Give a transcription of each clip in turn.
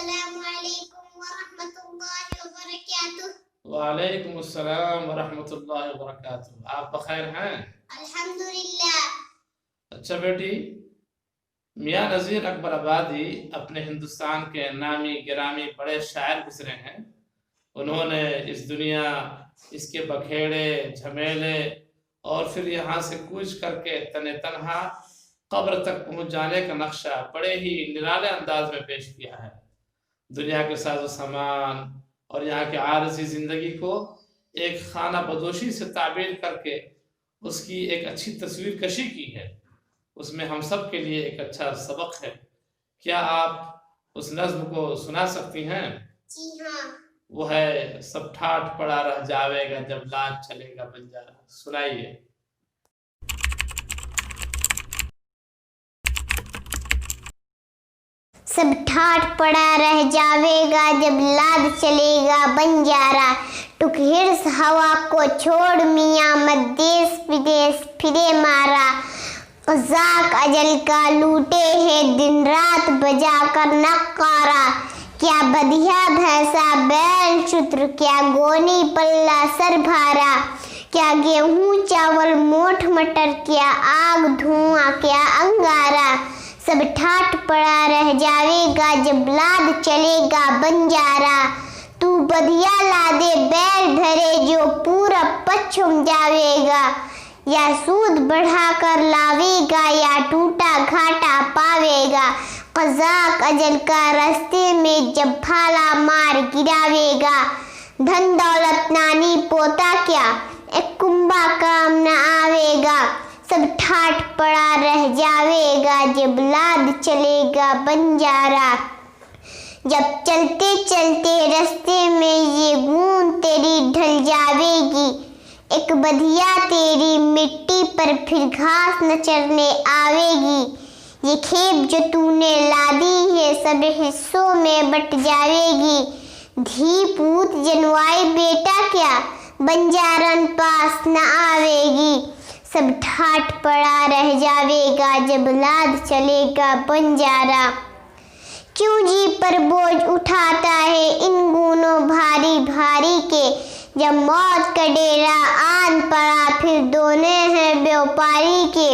السلام علیکم ورحمۃ اللہ وبرکاتہ۔ وعلیکم السلام ورحمۃ اللہ وبرکاتہ۔ آپ بخیر ہیں؟ الحمدللہ۔ اچھا بیٹی، میاں نذیر اکبر آبادی اپنے ہندوستان کے نامی گرامی بڑے شاعر گزرے ہیں۔ انہوں نے اس دنیا، اس کے بکھیڑے جھمیلے اور پھر یہاں سے کوچ کر کے تنہا قبر تک پہنچ جانے کا نقشہ بڑے ہی نرالے انداز میں پیش کیا ہے۔ دنیا کے ساز و سامان اور یہاں کے عارضی زندگی کو ایک خانہ بدوشی سے تعبیر کر کے اس کی ایک اچھی تصویر کشی کی ہے۔ اس میں ہم سب کے لیے ایک اچھا سبق ہے۔ کیا آپ اس نظم کو سنا سکتی ہیں؟ جی ہاں۔ وہ ہے سب ٹھاٹ پڑا رہ جاوے گا جب لاج چلے گا بنجارا۔ سنائیے۔ سب ٹھاٹ پڑا رہ جاوے گا جب لاد چلے گا بنجارا، ٹک ہرس ہوا کو چھوڑ میاں مت دیس بدیس پھرے مارا، قزاق اجل کا لوٹے ہے دن رات بجا کر نقارا، کیا بدھیا بھینسا بیل شتر کیا گونی پلہ سر بھارا، کیا گیہوں چاول موٹھ مٹر کیا آگ دھواں کیا انگارا، سب ٹھاٹ پڑا رہ جاوے گا جب لاد چلے گا بنجارا، تو بدھیا لادے بیل بھرے جو پورا پچھم جاوے گا، یا سود بڑھا کر لاوے گا یا ٹوٹا گھاٹا پاوے گا، قزاق اجل کا رستے میں جب پھالا مار گراوے گا، دھن دولت نانی پوتا کیا ایک کنبا کام نہ آوے گا، سب ٹھاٹ پڑا رہ جاوے گا جب لاد چلے گا بنجارا، جب چلتے چلتے رستے میں یہ گون تیری ڈھل جاوے گی، ایک بدھیا تیری مٹی پر پھر گھاس نہ چرنے آوے گی، یہ کھیپ جو تو نے لادی ہے سب حصوں میں بٹ جاوے گی، دھی پوت جنوائی بیٹا کیا بنجارن پاس نہ آوے گی، سب ٹھاٹ پڑا رہ جاوے گا جب لاد چلے گا بنجارا، کیوں جی پر بوجھ اٹھاتا ہے ان گونوں بھاری بھاری کے، جب موت کا ڈیرا آن پڑا پھر دونے ہیں بیوپاری کے،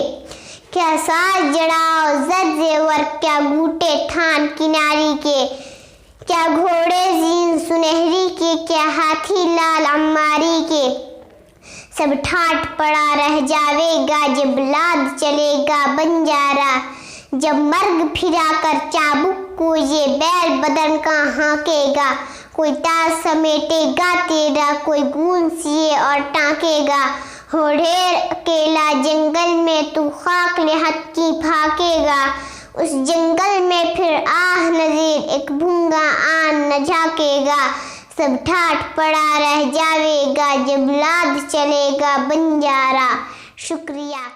کیا ساز جڑاؤ زد زیور کیا گوٹے تھان کناری کے، کیا گھوڑے زین سنہری کے کیا ہاتھی لال عماری کے، سب ٹھاٹ پڑا رہ جاوے گا جب لاد چلے گا بنجارا، جب مرگ پھرا کر چابک کو یہ بیل بدن کا ہانکے گا، کوئی تاج سمیٹے گا تیرا کوئی گون سیے اور ٹانکے گا، ہو ڈھیر اکیلا جنگل میں تو خاک لحد کی پھاکے گا، اس جنگل میں پھر آہ نذیر ایک بھونگا آن نہ جھانکے گا، سب ٹھاٹ پڑا رہ جاوے گا جب لاد چلے گا بنجارا۔ شکریہ۔